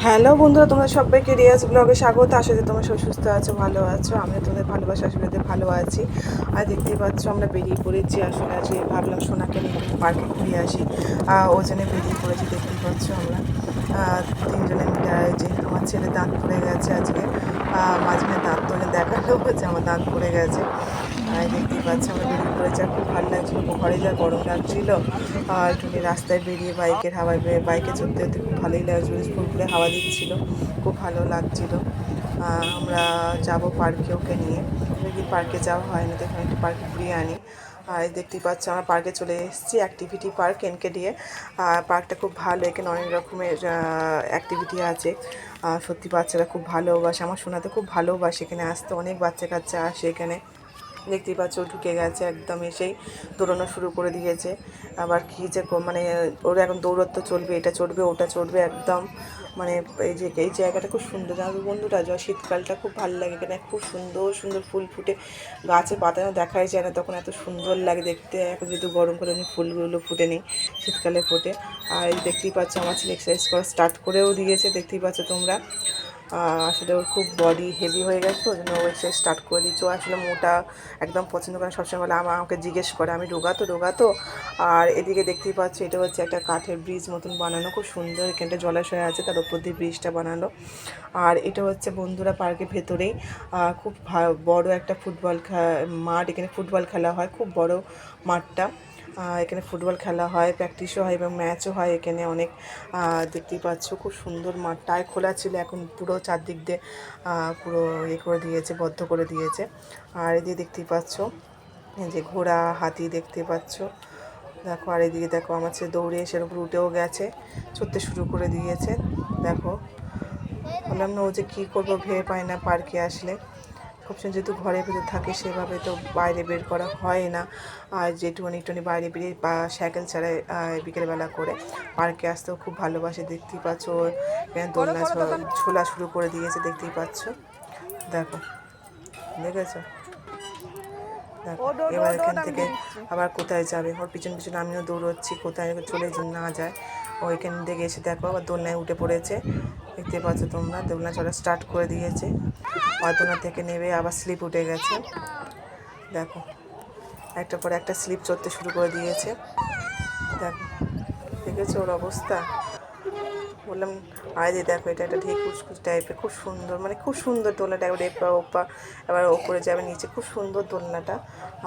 Hello বন্ধুরা, তোমরা সবাইকে রিয়াজ ব্লগে স্বাগত। আশা করি তোমরা সব সুস্থ আছো, ভালো আছো। আমিও তোমাদের ভালোবাসা আশীর্বাদে ভালো আছি। আর দেখতেই পাচ্ছ আমরা বেরিয়ে পড়েছি। আসলে আজকে ভাবলাম সোনাকে নিয়ে একটু পার্কে ঘুরে আসি, ওই জন্য বেরিয়ে পড়েছি। দেখতেই পাচ্ছ আমরা তিনজনে মিলে। যে আমার ছেলে দাঁত পড়ে গেছে আজকে, মাঝখানে দাঁত তো দেখালো যে আমার দাঁত পড়ে গেছে। দেখতেই পাচ্ছি আমরা বেরিয়ে পড়েছি। আর খুব ভালো লাগছিলো, ঘরে যা গরম লাগছিল, একটু রাস্তায় বেরিয়ে বাইকের হাওয়ায় বাইকে চড়তে চড়তে খুব ভালোই লাগছিলো। ফুরফুরে হাওয়া দিচ্ছিল, খুব ভালো লাগছিলো। আমরা যাব পার্কে ওকে নিয়ে। অনেকদিন পার্কে যাওয়া হয় না, দেখুন একটু পার্কে ঘুরিয়ে আনি। আর দেখতেই পাচ্ছি আমরা পার্কে চলে এসেছি, অ্যাক্টিভিটি পার্ক এনকেডিএ। পার্কটা খুব ভালো, এখানে অনেক রকমের অ্যাক্টিভিটি আছে। সত্যি বাচ্চারা খুব ভালোবাসে, আমার শোনাতে খুব ভালোবাসে। এখানে আসতে অনেক বাচ্চা কাচ্চা আসে এখানে। দেখতেই পাচ্ছ ঢুকে গেছে একদম, এসেই দৌড়ানো শুরু করে দিয়েছে। আবার কী যে মানে ওর এখন দৌড়ত্ব চলবে, এটা চড়বে ওটা চড়বে একদম। মানে এই জায়গাটা খুব সুন্দর, জানো বন্ধুরা। শীতকালটা খুব ভালো লাগে, এখানে খুব সুন্দর সুন্দর ফুল ফুটে, গাছে পাতাও দেখাই যায় না, তখন এত সুন্দর লাগে দেখতে। এখন যেহেতু গরম করে ফুলগুলো ফুটে নেই, শীতকালে ফোটে। আর দেখতেই পাচ্ছ আমার ছেলে এক্সারসাইজ করা স্টার্ট করেও দিয়েছে, দেখতেই পাচ্ছ তোমরা। আসলে ওর খুব বডি হেভি হয়ে গেছে, ওই জন্য ও এক্সারসাইজ স্টার্ট করে দিচ্ছে। ও আসলে মোটা একদম পছন্দ করে, সবসময় বলে আমাকে জিজ্ঞেস করে আমি রোগা তো। আর এদিকে দেখতেই পাচ্ছি এটা হচ্ছে একটা কাঠের ব্রিজ মতন বানানো, খুব সুন্দর। এখানটা জলাশয় আছে, তার উপর দিয়ে ব্রিজটা বানানো। আর এটা হচ্ছে বন্ধুরা পার্কের ভেতরেই খুব বড় একটা ফুটবল মাঠ। এখানে ফুটবল খেলা হয়, খুব বড় মাঠটা। এখানে ফুটবল খেলা হয়, প্র্যাকটিসও হয় এবং ম্যাচও হয় এখানে অনেক। দেখতেই পাচ্ছ খুব সুন্দর মাঠটায় খোলা ছিল, এখন পুরো চারদিক দিয়ে পুরো ইয়ে করে দিয়েছে, বদ্ধ করে দিয়েছে। আর এদিকে দেখতেই পাচ্ছ যে ঘোড়া হাতি দেখতে পাচ্ছ, দেখো। আর এদিকে দেখো আমার ছেলে দৌড়ে এসে ওপর উঠেও গেছে, ছুটতে শুরু করে দিয়েছে। দেখো, বললাম না ও যে কী করবো ভেবে পায় না পার্কে আসলে। সবসময় যেহেতু ঘরের ভিতরে থাকে, সেভাবে তো বাইরে বের করা হয় না। আর যেটুকুনি বাইরে বেরিয়ে বা সাইকেল চালায় বিকেলবেলা করে, পার্কে আসতেও খুব ভালোবাসে। দেখতেই পাচ্ছ এখানে দোলনা ঝোলা শুরু করে দিয়েছে, দেখতেই পাচ্ছ। দেখো, দেখেছো? দেখো এবার এখান থেকে আবার কোথায় যাবে, ওর পিছন পিছন আমিও দৌড়চ্ছি, কোথায় চলে না যায়। ও এখান থেকে এসে দেখো আবার দোলনায় উঠে পড়েছে, দেখতে পাচ্ছ তোমরা। দোলনা চলা স্টার্ট করে দিয়েছে, দোলনা থেকে নেমে আবার স্লিপ উঠে গেছে। দেখো একটা পরে একটা স্লিপ চড়তে শুরু করে দিয়েছে। দেখো, দেখেছো ওর অবস্থা। বললাম আর যে দেখো এটা একটা ঢেক কুচকুচ টাইপের, খুব সুন্দর, মানে খুব সুন্দর দোলনাটা। এবার এপা ওপা এবার ওপরে যাবে নিচে, খুব সুন্দর দোলনাটা।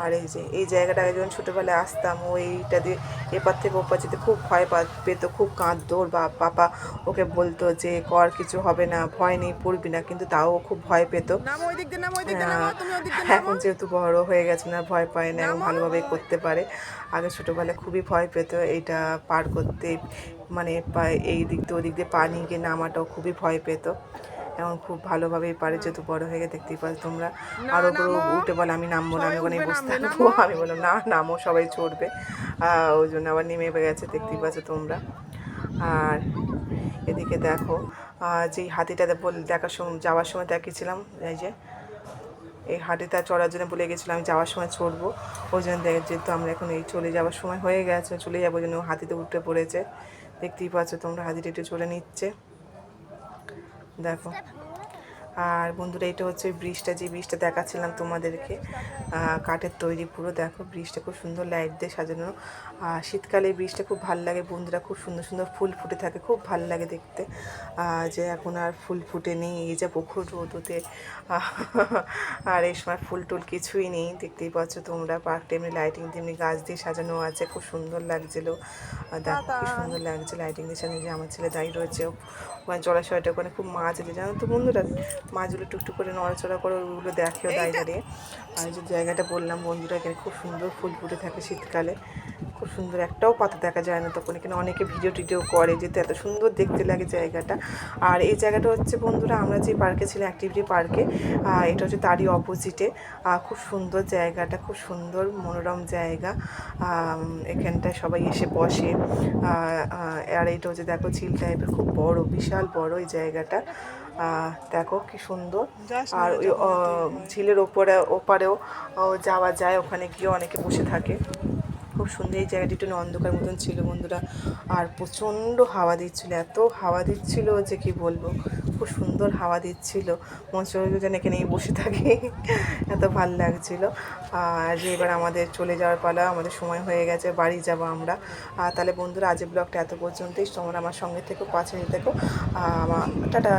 আর এই যে এই জায়গাটা আগে যখন ছোটোবেলায় আসতাম, ওইটা দিয়ে এপার থেকে ওপার যেতে খুব ভয় পেত, খুব কাঁদতো। ওর পাপা ওকে বলতো যে কর, কিছু হবে না, ভয় নেই, পড়বি না, কিন্তু তাও ও খুব ভয় পেত। এখন যেহেতু বড় হয়ে গেছে না, ভয় পায় না, এবং ভালোভাবে করতে পারে। আগে ছোটোবেলায় খুবই ভয় পেত এইটা পার করতে, মানে এই দিক দিয়ে ওদিক দিয়ে পা নিয়ে গিয়ে নামাটাও খুবই ভয় পেত। এখন খুব ভালোভাবেই পারে, যেহেতু বড় হয়ে গিয়ে। দেখতেই পাচ্ছ তোমরা। আর ওপরে উঠে বলে আমি নামবো না, আমি ওখানে বসে থাকবো। আমি বললাম না, নামো, সবাই চড়বে। ওই জন্য আবার নেমে গেছে, দেখতেই পাচ্ছ তোমরা। আর এদিকে দেখো যেই হাতিটাতে দেখার সময় যাওয়ার সময় দেখিয়েছিলাম, এই যে এই হাতিটা চড়ার জন্য বলে গেছিলাম আমি যাওয়ার সময় চড়বো। ওই জন্য যেহেতু আমরা এখন এই চলে যাওয়ার সময় হয়ে গেছে, চলে যাবো, ওই জন্য হাতিতে উঠে পড়েছে। দেখতেই পাচ্ছ তোমরা, হাতিটা একটু চলে নিচ্ছে, দেখো। আর বন্ধুরা এটা হচ্ছে ব্রিজটা, যে ব্রিজটা দেখাচ্ছিলাম তোমাদেরকে, কাঠের তৈরি পুরো। দেখো ব্রিজটা খুব সুন্দর লাইট দিয়ে সাজানো। আর শীতকালে এই ব্রিজটা খুব ভালো লাগে বন্ধুরা, খুব সুন্দর সুন্দর ফুল ফুটে থাকে, খুব ভালো লাগে দেখতে। যে এখন আর ফুল ফুটে নেই, এই যে প্রখর রোদ হতে। আর এই সময় ফুল টুল কিছুই নেই, দেখতেই পাচ্ছ তোমরা। পার্কটা এমনি লাইটিং দিয়ে এমনি গাছ দিয়ে সাজানো আছে, খুব সুন্দর লাগছিলো। দেখো কি সুন্দর লাগছে লাইটিং দিয়ে সাজানো। যে আমার ছেলে দাঁড়িয়ে রয়েছে, ওখানে জলাশয়টা, ওখানে খুব মাছ আছে জানো তো বন্ধুরা। মাছগুলো টুকটুক করে নড়াচড়া করে, ওগুলো দেখেও দাঁড়িয়ে। আর যে জায়গাটা বললাম বন্ধুরা, এখানে খুব সুন্দর ফুল ফুটে থাকে শীতকালে, খুব সুন্দর। একটাও পাতা দেখা যায় না তখন। এখানে অনেকে ভিডিও টিডিও করে, যেতে এত সুন্দর দেখতে লাগে জায়গাটা। আর এই জায়গাটা হচ্ছে বন্ধুরা, আমরা যে পার্কে ছিলাম, অ্যাক্টিভিটি পার্কে, এটা হচ্ছে তারই অপোজিটে। খুব সুন্দর জায়গাটা, খুব সুন্দর মনোরম জায়গা। এখানটায় সবাই এসে বসে। আর এটা হচ্ছে দেখো ঝিল টাইপের, খুব বড়, বিশাল বড় এই জায়গাটা। দেখো কি সুন্দর। আর ওই ঝিলের ওপারেও যাওয়া যায়, ওখানে গিয়ে অনেকে বসে থাকে। খুব সুন্দর। এই জায়গাটি একটু অন্ধকার মতন ছিল বন্ধুরা, আর প্রচণ্ড হাওয়া দিচ্ছিলো, এত হাওয়া দিচ্ছিলো যে কি বলবো, খুব সুন্দর হাওয়া দিচ্ছিলো, মনে হচ্ছিল যেন এখানেই বসে থাকি, এত ভাল লাগছিলো। আর এবার আমাদের চলে যাওয়ার পালা, আমাদের সময় হয়ে গেছে, বাড়ি যাব আমরা। তাহলে বন্ধুরা আজকের ব্লগটা এত পর্যন্তই, তোমরা আমার সঙ্গে থেকো, পাশে থেকো, টাটা।